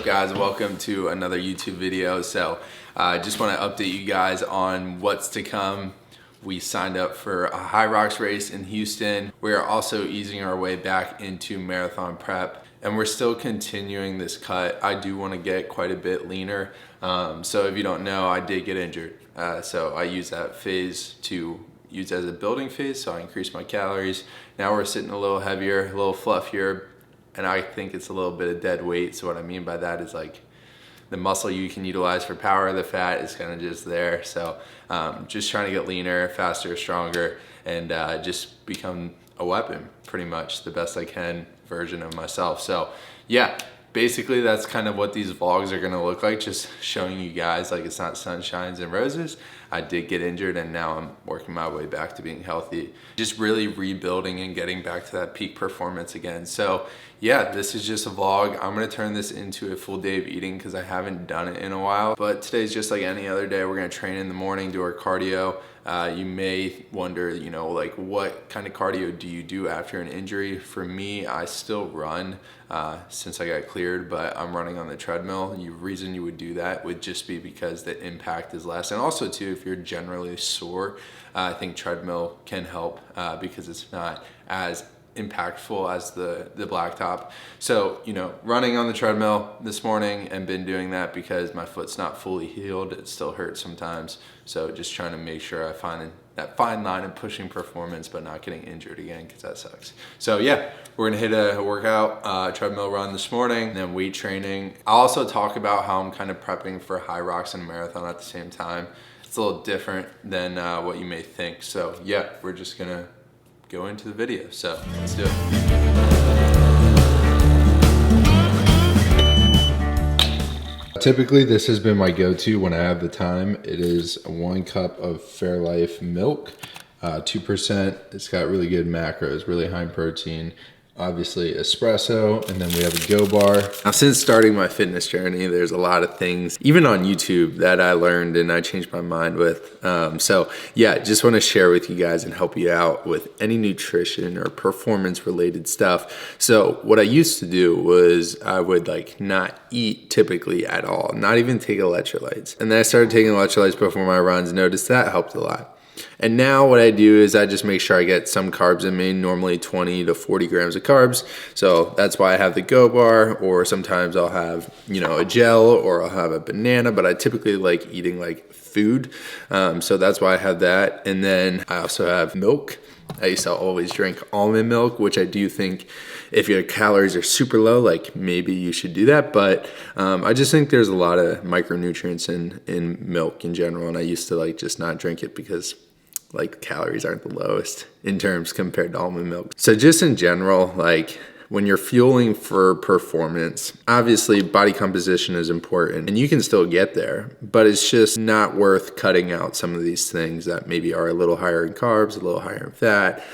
guys? Welcome to another YouTube video. So I just want to update you guys on what's to come. We signed up for a High Rocks race in Houston. We are also easing our way back into marathon prep, and we're still continuing this cut. I do want to get quite a bit leaner. So if you don't know, I did get injured. So I use that phase to use as a building phase. So I increased my calories. Now we're sitting a little heavier, a little fluffier, and I think it's a little bit of dead weight. So what I mean by that is like the muscle you can utilize for power, the fat is kind of just there. So just trying to get leaner, faster, stronger, and just become a weapon, pretty much the best I can version of myself. So yeah, basically that's kind of what these vlogs are gonna look like, just showing you guys like it's not sunshines and roses. I did get injured and now I'm working my way back to being healthy. Just really rebuilding and getting back to that peak performance again. So yeah, this is just a vlog. I'm gonna turn this into a full day of eating because I haven't done it in a while. But today's just like any other day. We're gonna train in the morning, do our cardio. You may wonder, you know, like what kind of cardio do you do after an injury? For me, I still run since I got cleared, but I'm running on the treadmill. The reason you would do that would just be because the impact is less. And also too, if you're generally sore, I think treadmill can help because it's not as impactful as the blacktop. So, you know, running on the treadmill this morning and been doing that because my foot's not fully healed. It still hurts sometimes. So just trying to make sure I find that fine line of pushing performance but not getting injured again, because that sucks. So yeah, we're gonna hit a workout, treadmill run this morning, then weight training. I'll also talk about how I'm kind of prepping for High Rocks and a marathon at the same time. It's a little different than what you may think. So yeah, we're just gonna go into the video. So let's do it. Typically, this has been my go-to when I have the time. It is 1 cup of Fairlife milk, 2%. It's got really good macros, really high in protein. Obviously espresso, and then we have a Go bar. Now, since starting my fitness journey, there's a lot of things, even on YouTube, that I learned and I changed my mind with. So yeah, just want to share with you guys and help you out with any nutrition or performance related stuff. So what I used to do was I would like not eat typically at all, not even take electrolytes. And then I started taking electrolytes before my runs, noticed that helped a lot. And now what I do is I just make sure I get some carbs in me, normally 20 to 40 grams of carbs. So that's why I have the Go bar, or sometimes I'll have, you know, a gel, or I'll have a banana, but I typically like eating like food. So that's why I have that. And then I also have milk. I used to always drink almond milk, which I do think if your calories are super low, like maybe you should do that. But I just think there's a lot of micronutrients in milk in general. And I used to like just not drink it because like calories aren't the lowest in terms compared to almond milk. So just in general, like when you're fueling for performance, obviously body composition is important and you can still get there, but it's just not worth cutting out some of these things that maybe are a little higher in carbs, a little higher in fat,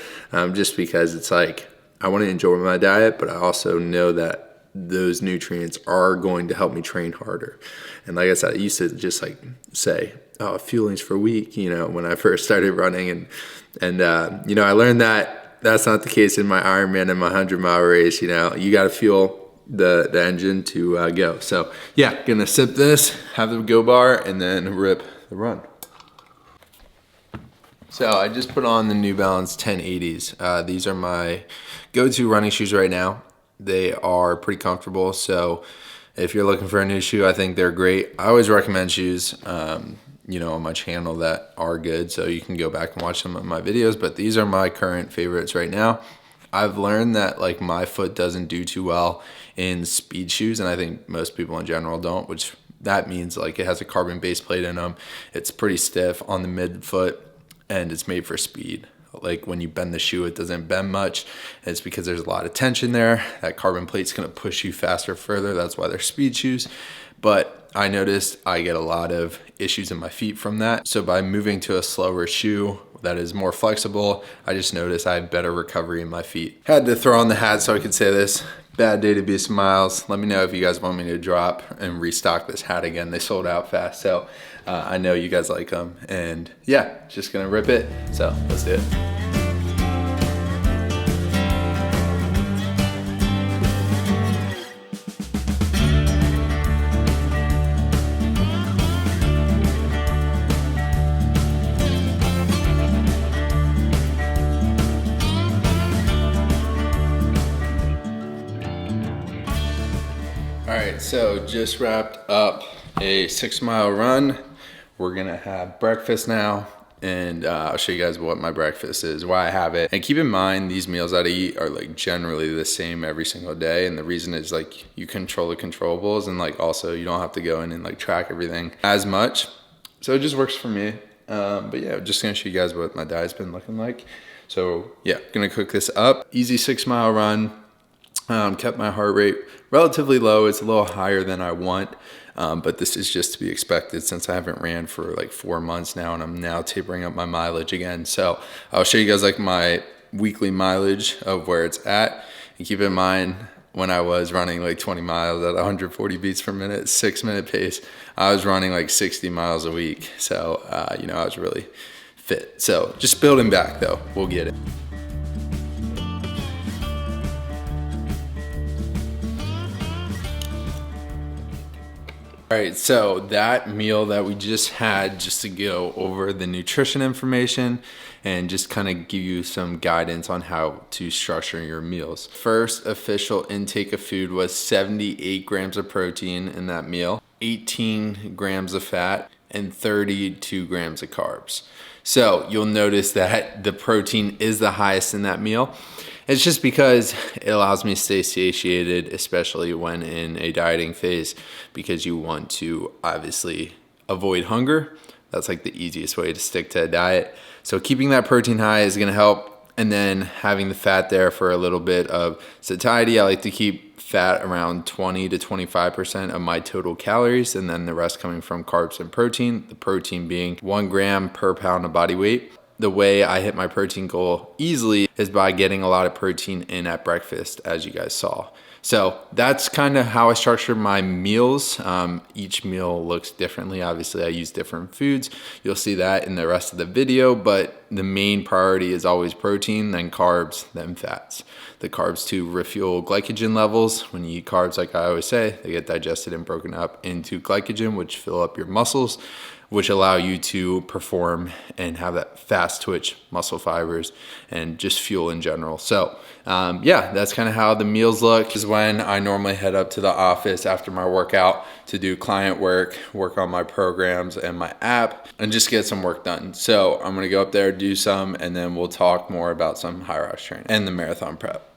just because it's like, I want to enjoy my diet, but I also know that those nutrients are going to help me train harder. And like I said, I used to just like say, oh, fueling's for weak, you know, when I first started running. And you know, I learned that that's not the case in my Ironman and my 100-mile race. You know, you got to fuel the engine to go. So yeah, gonna sip this, have the Go bar, and then rip the run. So I just put on the New Balance 1080s. These are my go-to running shoes right now. They are pretty comfortable. So if you're looking for a new shoe, I think they're great. I always recommend shoes, you know, on my channel that are good. So you can go back and watch some of my videos, but these are my current favorites right now. I've learned that like my foot doesn't do too well in speed shoes. And I think most people in general don't, which that means like it has a carbon base plate in them. It's pretty stiff on the midfoot and it's made for speed. Like when you bend the shoe, it doesn't bend much. It's because there's a lot of tension there. That carbon plate's gonna push you faster, further. That's why they're speed shoes. But I noticed I get a lot of issues in my feet from that. So by moving to a slower shoe that is more flexible, I just noticed I have better recovery in my feet. Had to throw on the hat so I could say this. Bad day to be Smiles. Let me know if you guys want me to drop and restock this hat again. They sold out fast. So I know you guys like them. And yeah, just gonna rip it. So let's do it. All right, so just wrapped up a 6-mile run. We're gonna have breakfast now, and I'll show you guys what my breakfast is, why I have it. And keep in mind, these meals that I eat are like generally the same every single day. And the reason is like you control the controllables, and like also you don't have to go in and like track everything as much. So it just works for me. But yeah, just gonna show you guys what my diet's been looking like. So yeah, gonna cook this up. Easy 6-mile run. Kept my heart rate relatively low. It's a little higher than I want, but this is just to be expected since I haven't ran for like 4 months now, and I'm now tapering up my mileage again. So I'll show you guys like my weekly mileage of where it's at. And keep in mind, when I was running like 20 miles at 140 beats per minute, 6-minute pace, I was running like 60 miles a week. So, you know, I was really fit. So just building back though, we'll get it. All right, so that meal that we just had, just to go over the nutrition information and just kind of give you some guidance on how to structure your meals. First official intake of food was 78 grams of protein in that meal, 18 grams of fat, and 32 grams of carbs. So you'll notice that the protein is the highest in that meal. It's just because it allows me to stay satiated, especially when in a dieting phase, because you want to obviously avoid hunger. That's like the easiest way to stick to a diet. So keeping that protein high is gonna help. And then having the fat there for a little bit of satiety. I like to keep fat around 20 to 25% of my total calories, and then the rest coming from carbs and protein, the protein being 1 gram per pound of body weight. The way I hit my protein goal easily is by getting a lot of protein in at breakfast, as you guys saw. So that's kind of how I structure my meals. Each meal looks differently. Obviously, I use different foods. You'll see that in the rest of the video, but the main priority is always protein, then carbs, then fats. The carbs to refuel glycogen levels. When you eat carbs, like I always say, they get digested and broken up into glycogen, which fill up your muscles, which allow you to perform and have that fast twitch muscle fibers and just fuel in general. So yeah, that's kind of how the meals look. This is when I normally head up to the office after my workout to do client work on my programs and my app, and just get some work done. So I'm gonna go up there, do some, and then we'll talk more about some high rocks training and the marathon prep.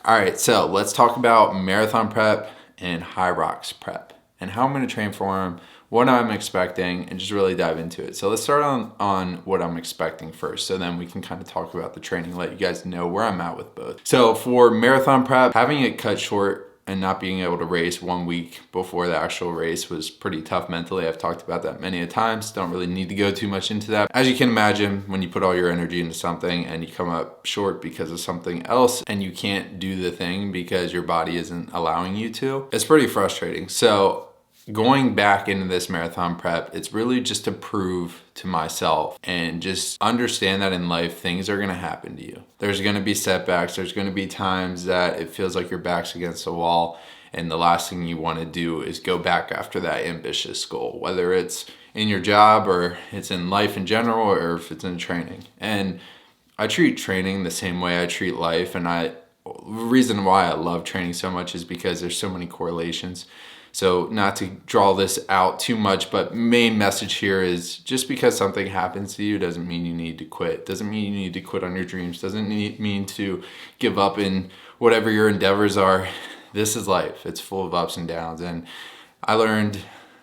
All right, so let's talk about marathon prep and high rocks prep and how I'm gonna train for them, what I'm expecting, and just really dive into it. So let's start on what I'm expecting first, so then we can kind of talk about the training, let you guys know where I'm at with both. So for marathon prep, having it cut short and not being able to race 1 week before the actual race was pretty tough mentally. I've talked about that many a times. Don't really need to go too much into that. As you can imagine, when you put all your energy into something and you come up short because of something else and you can't do the thing because your body isn't allowing you to, it's pretty frustrating. So going back into this marathon prep, it's really just to prove to myself and just understand that in life, things are gonna happen to you. There's gonna be setbacks. There's gonna be times that it feels like your back's against the wall, and the last thing you wanna do is go back after that ambitious goal, whether it's in your job or it's in life in general, or if it's in training. And I treat training the same way I treat life, and the reason why I love training so much is because there's so many correlations. So not to draw this out too much, but main message here is just because something happens to you doesn't mean you need to quit. Doesn't mean you need to quit on your dreams. Doesn't mean to give up in whatever your endeavors are. This is life. It's full of ups and downs. And I learned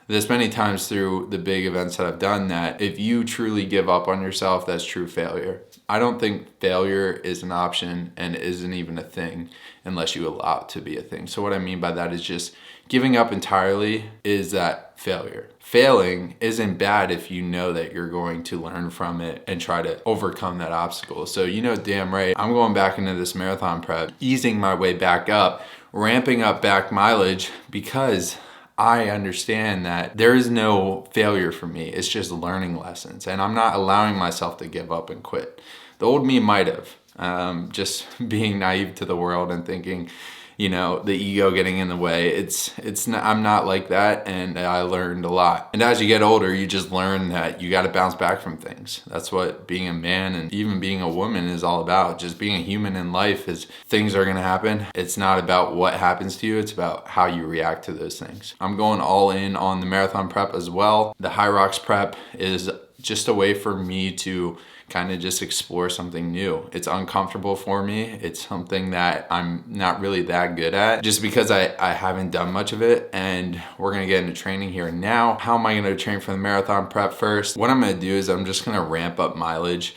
this many times through the big events that I've done, that if you truly give up on yourself, that's true failure. I don't think failure is an option and isn't even a thing unless you allow it to be a thing. So what I mean by that is just giving up entirely is that failure. Failing isn't bad if you know that you're going to learn from it and try to overcome that obstacle. So you know damn right, I'm going back into this marathon prep, easing my way back up, ramping up back mileage, because I understand that there is no failure for me. It's just learning lessons, and I'm not allowing myself to give up and quit. The old me might have, just being naive to the world and thinking you know, the ego getting in the way. It's not, I'm not like that, and I learned a lot. And as you get older, you just learn that you got to bounce back from things. That's what being a man and even being a woman is all about. Just being a human in life is things are going to happen. It's not about what happens to you. It's about how you react to those things. I'm going all in on the marathon prep as well. The High Rocks prep is just a way for me to kind of just explore something new. It's uncomfortable for me. It's something that I'm not really that good at just because I haven't done much of it, and we're gonna get into training here and now. How am I gonna train for the marathon prep first? What I'm gonna do is I'm just gonna ramp up mileage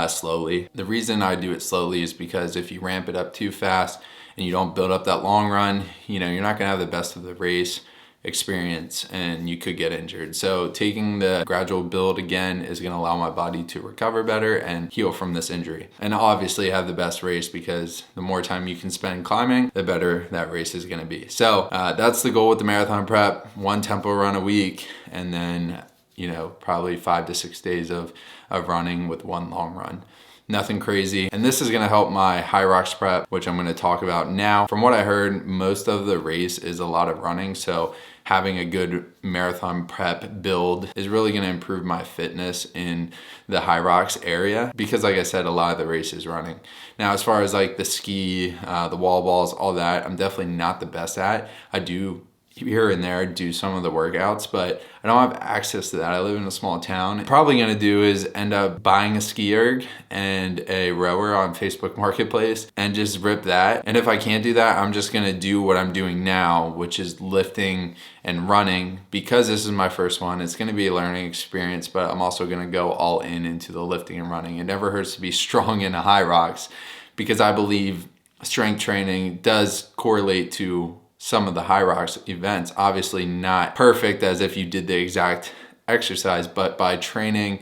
slowly. The reason I do it slowly is because if you ramp it up too fast and you don't build up that long run, you know, you're not gonna have the best of the race experience and you could get injured. So taking the gradual build again is going to allow my body to recover better and heal from this injury, and obviously have the best race, because the more time you can spend climbing, the better that race is going to be. So that's the goal with the marathon prep. 1 tempo run a week, and then, you know, probably 5 to 6 days of running with 1 long run. Nothing crazy. And this is gonna help my High Rocks prep, which I'm gonna talk about now. From what I heard, most of the race is a lot of running, so having a good marathon prep build is really gonna improve my fitness in the High Rocks area, because like I said, a lot of the race is running. Now, as far as like the ski, the wall balls, all that, I'm definitely not the best at. I do here and there do some of the workouts, but I don't have access to that. I live in a small town. Probably gonna do is end up buying a ski erg and a rower on Facebook Marketplace and just rip that. And if I can't do that, I'm just gonna do what I'm doing now, which is lifting and running. Because this is my first one, it's gonna be a learning experience, but I'm also gonna go all in into the lifting and running. It never hurts to be strong in the High Rocks, because I believe strength training does correlate to some of the High Rocks events. Obviously not perfect as if you did the exact exercise, but by training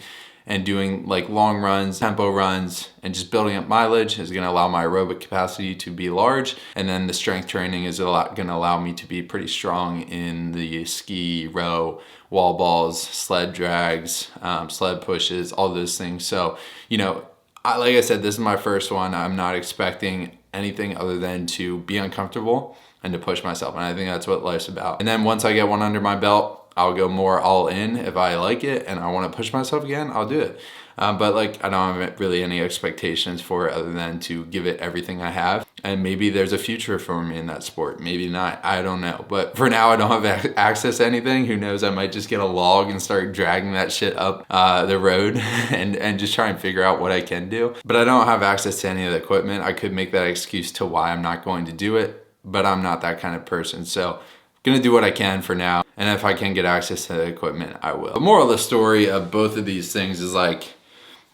and doing like long runs, tempo runs, and just building up mileage is gonna allow my aerobic capacity to be large. And then the strength training is gonna allow me to be pretty strong in the ski, row, wall balls, sled drags, sled pushes, all those things. So, you know, like I said, this is my first one. I'm not expecting anything other than to be uncomfortable and to push myself. And I think that's what life's about. And then once I get one under my belt, I'll go more all in. If I like it and I want to push myself again, I'll do it. But like, I don't have really any expectations for it other than to give it everything I have. And maybe there's a future for me in that sport. Maybe not, I don't know. But for now, I don't have access to anything. Who knows, I might just get a log and start dragging that shit up the road and just try and figure out what I can do. But I don't have access to any of the equipment. I could make that excuse to why I'm not going to do it, but I'm not that kind of person. So I'm gonna do what I can for now. And if I can get access to the equipment, I will. The moral of the story of both of these things is like,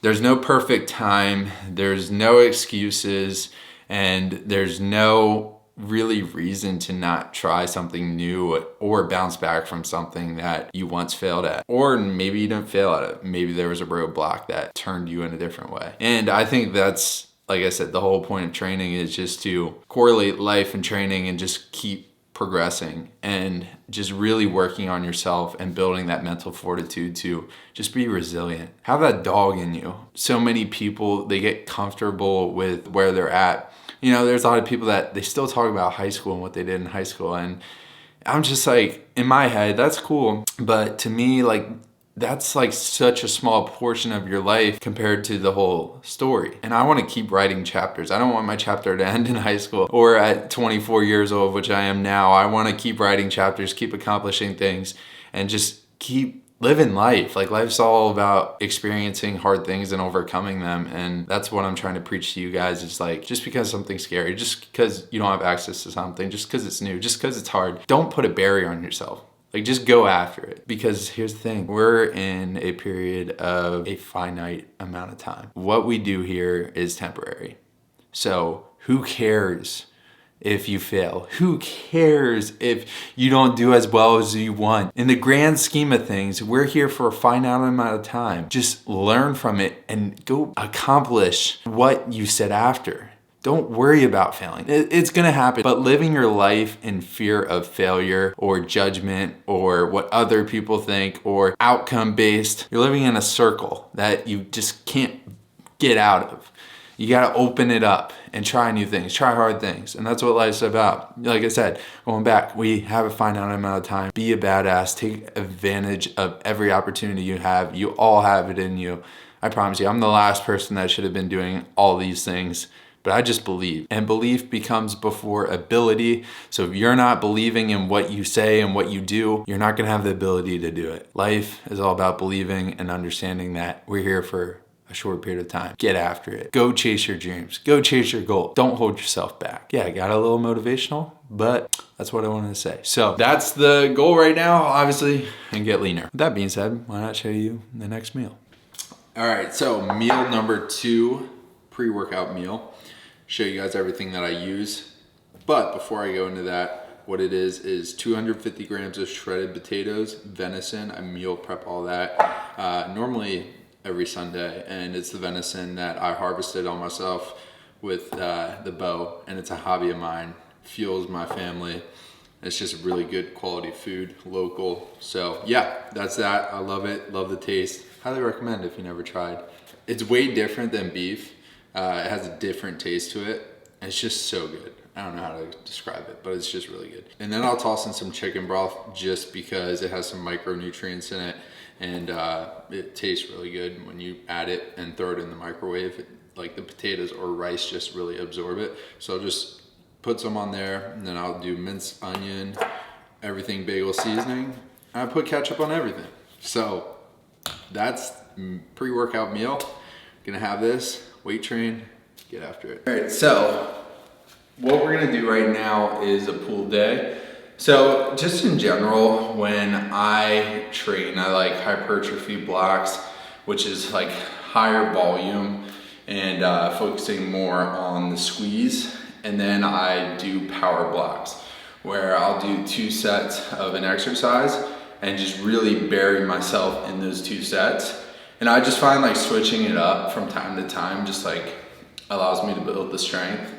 there's no perfect time, there's no excuses, and there's no really reason to not try something new or bounce back from something that you once failed at. Or maybe you didn't fail at it. Maybe there was a roadblock that turned you in a different way. And I think that's, like I said, the whole point of training is just to correlate life and training and just keep progressing and just really working on yourself and building that mental fortitude to just be resilient. Have that dog in you. So many people, they get comfortable with where they're at. You know, there's a lot of people that they still talk about high school and what they did in high school. And I'm just like, in my head, that's cool. But to me, like, that's like such a small portion of your life compared to the whole story. And I want to keep writing chapters. I don't want my chapter to end in high school or at 24 years old, which I am now. I want to keep writing chapters, keep accomplishing things, and just keep living life. Like, life's all about experiencing hard things and overcoming them. And that's what I'm trying to preach to you guys. It's like, just because something's scary, just because you don't have access to something, just because it's new, just because it's hard, don't put a barrier on yourself. Like, just go after it. Because here's the thing, we're in a period of a finite amount of time. What we do here is temporary. So who cares if you fail? Who cares if you don't do as well as you want? In the grand scheme of things, we're here for a finite amount of time. Just learn from it and go accomplish what you said after. Don't worry about failing. It's gonna happen. But living your life in fear of failure or judgment or what other people think or outcome based, you're living in a circle that you just can't get out of. You gotta open it up and try new things, try hard things. And that's what life's about. Like I said, going back, we have a finite amount of time. Be a badass, take advantage of every opportunity you have. You all have it in you. I promise you, I'm the last person that should have been doing all these things, but I just believe. And belief becomes before ability. So if you're not believing in what you say and what you do, you're not gonna have the ability to do it. Life is all about believing and understanding that we're here for a short period of time. Get after it. Go chase your dreams. Go chase your goal. Don't hold yourself back. Yeah, I got a little motivational, but that's what I wanted to say. So that's the goal right now, obviously, and get leaner. With that being said, why not show you the next meal? All right, so meal number 2, pre-workout meal. Show you guys everything that I use. But before I go into that, what it is 250 grams of shredded potatoes, venison. I meal prep all that. Normally every Sunday, and it's the venison that I harvested on myself with the bow, and it's a hobby of mine. Fuels my family. It's just really good quality food, local. So yeah, that's that. I love it, love the taste. Highly recommend if you never tried. It's way different than beef. It has a different taste to it. It's just so good. I don't know how to describe it, but it's just really good. And then I'll toss in some chicken broth just because it has some micronutrients in it, and it tastes really good when you add it and throw it in the microwave. Like the potatoes or rice just really absorb it. So I'll just put some on there, and then I'll do minced onion, everything bagel seasoning. And I put ketchup on everything. So that's pre-workout meal. Gonna have this, weight train, get after it. All right, so what we're gonna do right now is a pool day. So just in general, when I train, I like hypertrophy blocks, which is like higher volume and focusing more on the squeeze. And then I do power blocks, where I'll do 2 sets of an exercise and just really bury myself in those 2 sets. And I just find like switching it up from time to time just like allows me to build the strength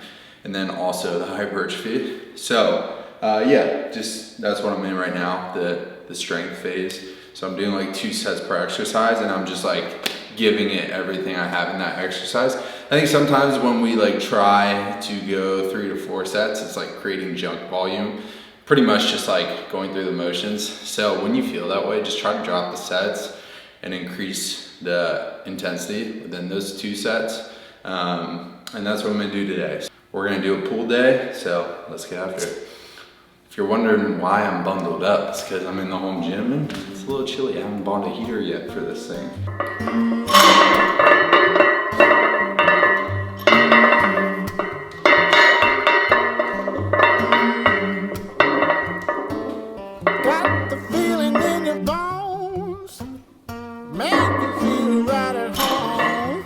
and then also the hypertrophy. So yeah, just that's what I'm in right now, the strength phase. So I'm doing like 2 sets per exercise, and I'm just like giving it everything I have in that exercise. I think sometimes when we like try to go 3 to 4 sets, it's like creating junk volume, pretty much just like going through the motions. So when you feel that way, just try to drop the sets and increase the intensity within those 2 sets. And that's what I'm gonna do today. We're gonna do a pool day, so let's get after it. If you're wondering why I'm bundled up, it's because I'm in the home gym and it's a little chilly. I haven't bought a heater yet for this thing. Got the feeling in your bones, make you feel right at home.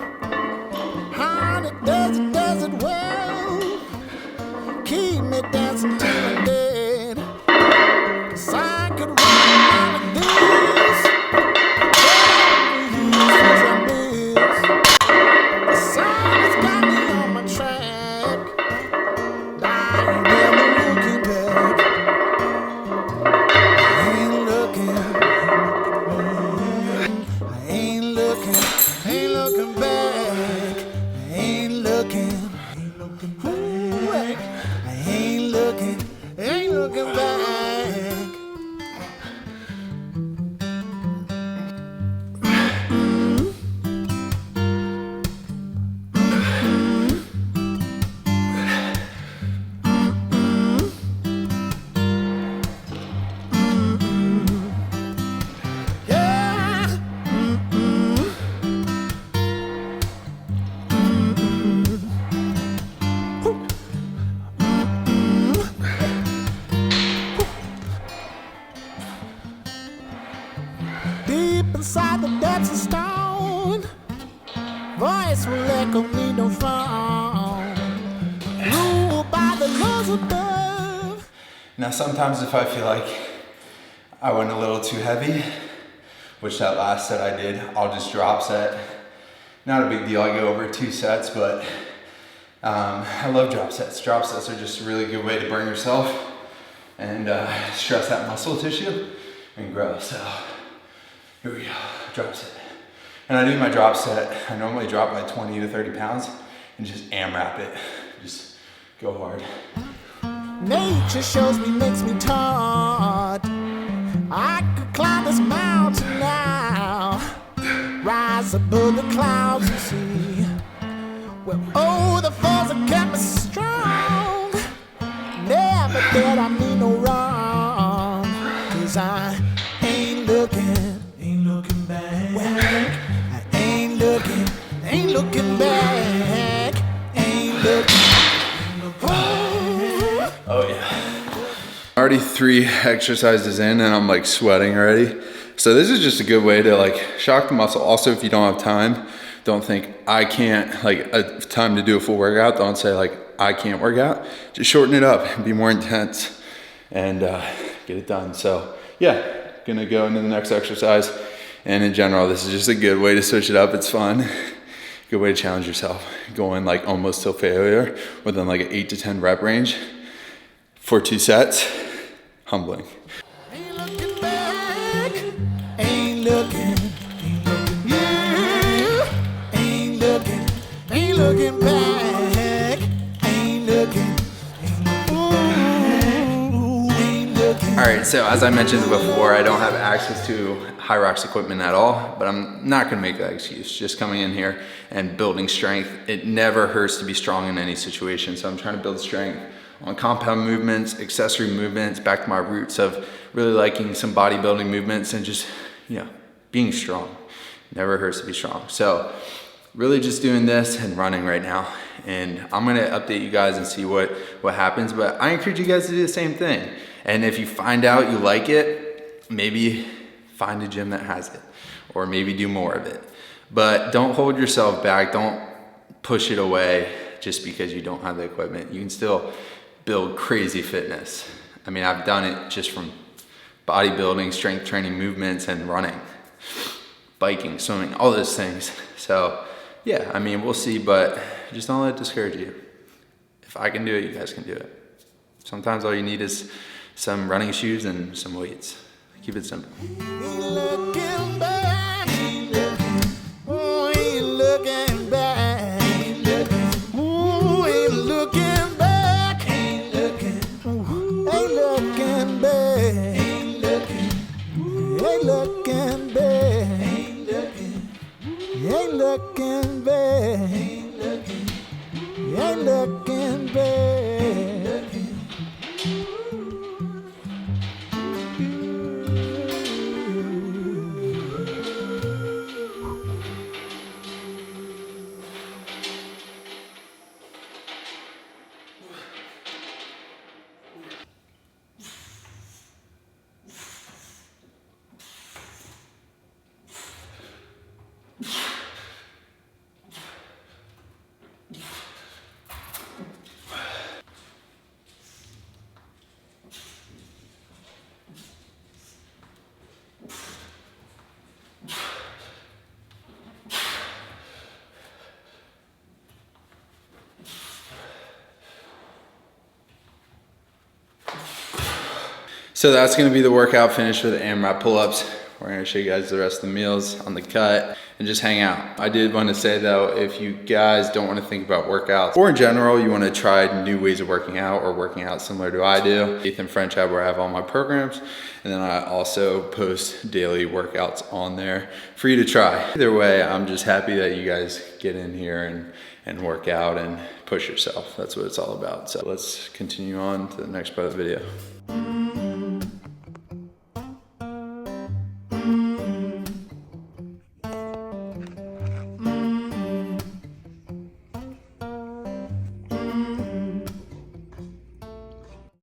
Honey, does it well, keep me dancing till I'm dead. 'Cause I could run out of this, the sun has got me on my track. I ain't never looking back. I ain't looking back. I ain't looking back. I ain't looking back. Yeah. Deep inside the depths of stone, voice will echo me no phone. Ruled by the laws above. Now sometimes if I feel like I went a little too heavy, which that last set I did, I'll just drop set. Not a big deal, I go over 2 sets, but I love drop sets. Drop sets are just a really good way to burn yourself and stress that muscle tissue and grow. So here we go, drop set. And I do my drop set, I normally drop like 20 to 30 pounds, and just AMRAP it. Just go hard. Nature shows me, makes me taught. I could climb this mountain now, rise above the clouds and see. Well, oh, the falls have kept me strong. Never did I mean no wrong, 'cause I ain't looking back. Well, I ain't looking back. Ain't looking. Oh yeah. Already 3 exercises in and I'm like sweating already. So this is just a good way to like shock the muscle. Also, if you don't have time, don't think I can't, like time to do a full workout. Don't say like I can't work out. Just shorten it up and be more intense and get it done. So yeah, gonna go into the next exercise. And in general, this is just a good way to switch it up. It's fun. Good way to challenge yourself. Going like almost till failure within like an 8 to 10 rep range for 2 sets. Humbling. Ain't looking back. Ain't looking. Yeah. Ain't looking back. Ain't looking. Ooh, ain't looking. All right, so as I mentioned before, I don't have access to Hyrox equipment at all, but I'm not gonna make that excuse. Just coming in here and building strength. It never hurts to be strong in any situation. So I'm trying to build strength on compound movements, accessory movements, back to my roots of really liking some bodybuilding movements and just, you know, being strong. Never hurts to be strong. So really just doing this and running right now. And I'm gonna update you guys and see what happens, but I encourage you guys to do the same thing. And if you find out you like it, maybe find a gym that has it, or maybe do more of it. But don't hold yourself back. Don't push it away just because you don't have the equipment. You can still build crazy fitness. I mean, I've done it just from bodybuilding, strength training movements, and running, biking, swimming, all those things. So yeah, I mean, we'll see, but just don't let it discourage you. If I can do it, you guys can do it. Sometimes all you need is some running shoes and some weights. Keep it simple. Ain't looking back. Oh, ain't looking back. Ooh, ain't looking back. Ain't looking back. Ain't looking back. Ain't looking back. Ain't looking back. So that's gonna be the workout finished with the AMRAP pull-ups. We're gonna show you guys the rest of the meals on the cut and just hang out. I did want to say though, if you guys don't want to think about workouts, or in general, you want to try new ways of working out or working out similar to I do, Ethan French Hub, where I have all my programs. And then I also post daily workouts on there for you to try. Either way, I'm just happy that you guys get in here and work out and push yourself. That's what it's all about. So let's continue on to the next part of the video.